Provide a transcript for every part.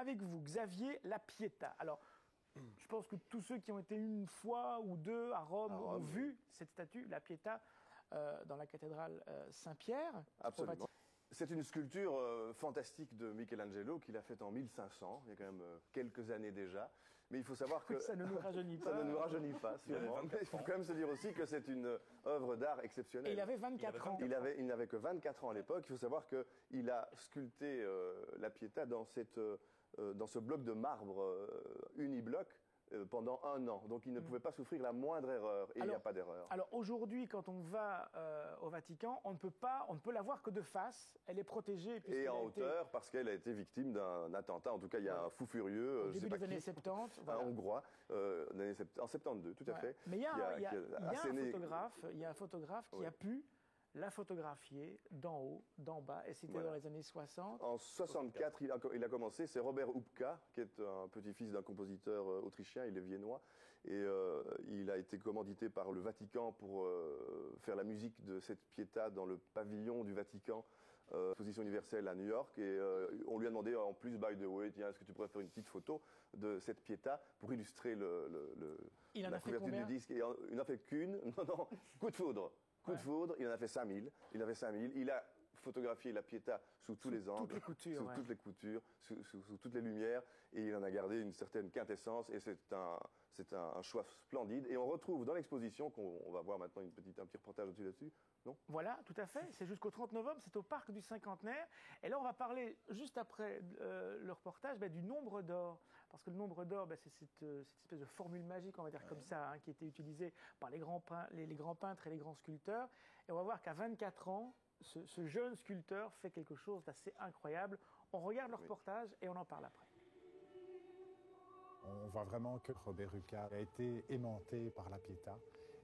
avec vous, Xavier, la Pietà. Alors, je pense que tous ceux qui ont été une fois ou deux à Rome ont vu cette statue, la Pietà, dans la cathédrale Saint-Pierre. Absolument. C'est une sculpture fantastique de Michelangelo qu'il a faite en 1500, il y a quand même quelques années déjà. Mais il faut savoir que... Ça ne nous rajeunit pas. Ça ne nous rajeunit pas, sûrement. Mais il faut quand même se dire aussi que c'est une œuvre d'art exceptionnelle. Et il avait 24 ans. Il n'avait que 24 ans à l'époque. Il faut savoir qu'il a sculpté la Pietà dans ce bloc de marbre unibloc pendant 1 an. Donc il ne pouvait pas souffrir la moindre erreur. Et il n'y a pas d'erreur. Alors aujourd'hui, quand on va au Vatican, on ne peut la voir que de face. Elle est protégée. Et en hauteur, parce qu'elle a été victime d'un attentat. En tout cas, il y a un fou furieux, au début des années 70. Un Hongrois, en 72, tout à fait. Mais il y a un photographe qui a pu la photographier d'en haut, d'en bas, et c'était dans les années 60. En 64, il a commencé, c'est Robert Hupka, qui est un petit-fils d'un compositeur autrichien, il est viennois, et il a été commandité par le Vatican pour faire la musique de cette Pietà dans le pavillon du Vatican, exposition universelle à New York, et on lui a demandé en plus, by the way, tiens, est-ce que tu pourrais faire une petite photo de cette Pietà pour illustrer la couverture du disque. Et il n'en a fait qu'une, non, coup de foudre. Coup de foudre, il en a fait 5000. Il a photographié la Pietà sous tous les angles, sous toutes les coutures, sous toutes les lumières, et il en a gardé une certaine quintessence, et c'est un choix splendide. Et on retrouve dans l'exposition, qu'on va voir maintenant un petit reportage là-dessus, non ? Voilà, tout à fait. C'est jusqu'au 30 novembre, c'est au Parc du Cinquantenaire. Et là, on va parler, juste après le reportage, du nombre d'or. Parce que le nombre d'or, c'est cette espèce de formule magique, on va dire comme ça, qui était utilisée par les grands peintres et les grands sculpteurs. Et on va voir qu'à 24 ans, ce jeune sculpteur fait quelque chose d'assez incroyable. On regarde le reportage et on en parle après. On voit vraiment que Robert Hupka a été aimanté par la Pietà.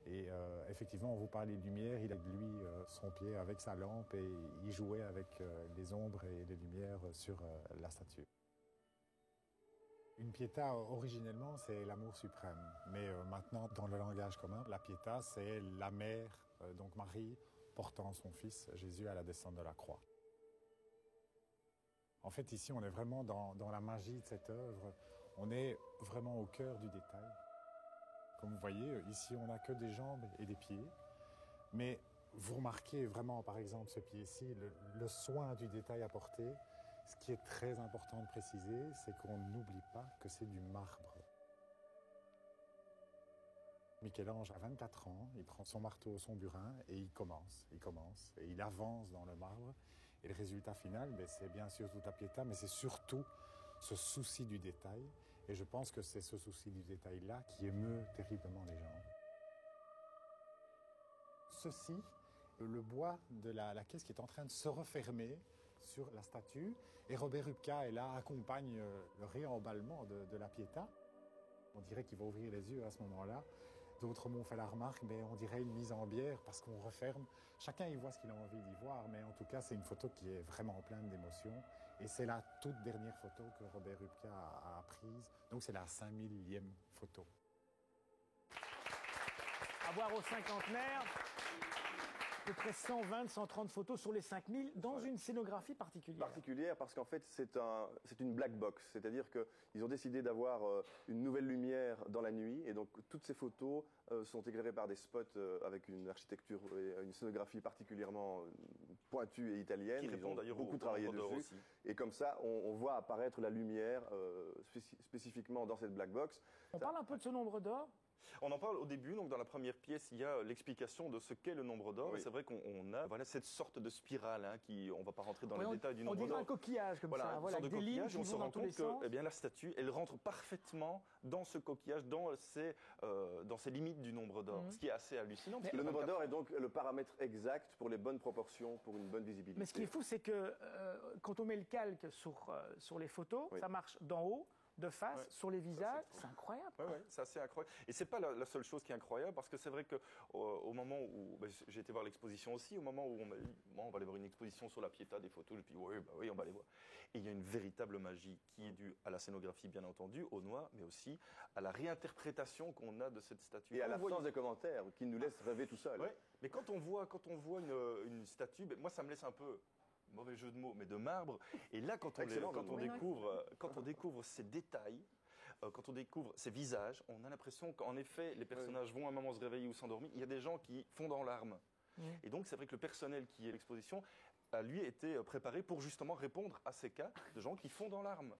Et effectivement, on vous parle des lumières, il a de lui son pied avec sa lampe et il jouait avec les ombres et les lumières sur la statue. Une Pietà, originellement, c'est l'amour suprême. Mais maintenant, dans le langage commun, la Pietà, c'est la mère, donc Marie, portant son fils Jésus à la descente de la croix. En fait, ici, on est vraiment dans la magie de cette œuvre. On est vraiment au cœur du détail. Comme vous voyez, ici, on n'a que des jambes et des pieds. Mais vous remarquez vraiment, par exemple, ce pied-ci, le soin du détail apporté. Ce qui est très important de préciser, c'est qu'on n'oublie pas que c'est du marbre. Michel-Ange a 24 ans, il prend son marteau, son burin, et il commence, et il avance dans le marbre. Et le résultat final, c'est bien sûr toute la Pietà, mais c'est surtout ce souci du détail. Et je pense que c'est ce souci du détail-là qui émeut terriblement les gens. Ceci, le bois de la caisse qui est en train de se refermer sur la statue. Et Robert Hupka est là, accompagne le réemballement de la Pietà. On dirait qu'il va ouvrir les yeux à ce moment-là. D'autres m'ont fait la remarque, mais on dirait une mise en bière parce qu'on referme. Chacun y voit ce qu'il a envie d'y voir, mais en tout cas, c'est une photo qui est vraiment pleine d'émotions. Et c'est la toute dernière photo que Robert Hupka a prise. Donc c'est la 5000e photo. À voir au Cinquantenaire. À peu près 120, 130 photos sur les 5000 dans une scénographie particulière. Particulière parce qu'en fait c'est une black box, c'est-à-dire qu'ils ont décidé d'avoir une nouvelle lumière dans la nuit et donc toutes ces photos sont éclairées par des spots avec une architecture et une scénographie particulièrement pointue et italienne. Qui répond d'ailleurs beaucoup travaillé dessus. Aussi. Et comme ça on voit apparaître la lumière spécifiquement dans cette black box. On parle un peu de ce nombre d'or. On en parle au début, donc dans la première pièce, il y a l'explication de ce qu'est le nombre d'or. Oui. Et c'est vrai qu'on a cette sorte de spirale, on ne va pas rentrer dans les détails du nombre d'or. On dirait un coquillage comme ça, une sorte de des lignes coquillage. qui On se vont rend dans tous les compte sens. que la statue, elle rentre parfaitement dans ce coquillage, dans ses limites du nombre d'or, ce qui est assez hallucinant. Le nombre d'or est donc le paramètre exact pour les bonnes proportions, pour une bonne visibilité. Mais ce qui est fou, c'est que quand on met le calque sur les photos, ça marche d'en haut, de face, sur les visages, c'est incroyable. Oui, c'est assez incroyable. Et c'est pas la seule chose qui est incroyable, parce que c'est vrai que au moment où j'ai été voir l'exposition aussi, au moment où on m'a dit, on va aller voir une exposition sur la Pietà, des photos, je me dis oui, on va aller voir. Et il y a une véritable magie qui est due à la scénographie, bien entendu, au noir, mais aussi à la réinterprétation qu'on a de cette statue. Et à l'absence des commentaires qui nous laissent rêver tout seuls. Ouais. Mais quand on voit une statue, moi ça me laisse un peu mauvais jeu de mots, mais de marbre. Et là, quand Excellent jeu de mots. quand on découvre ces détails, quand on découvre ces visages, on a l'impression qu'en effet, les personnages vont à un moment se réveiller ou s'endormir. Il y a des gens qui fondent en larmes. Et donc, c'est vrai que le personnel qui est à l'exposition a lui été préparé pour justement répondre à ces cas de gens qui fondent en larmes.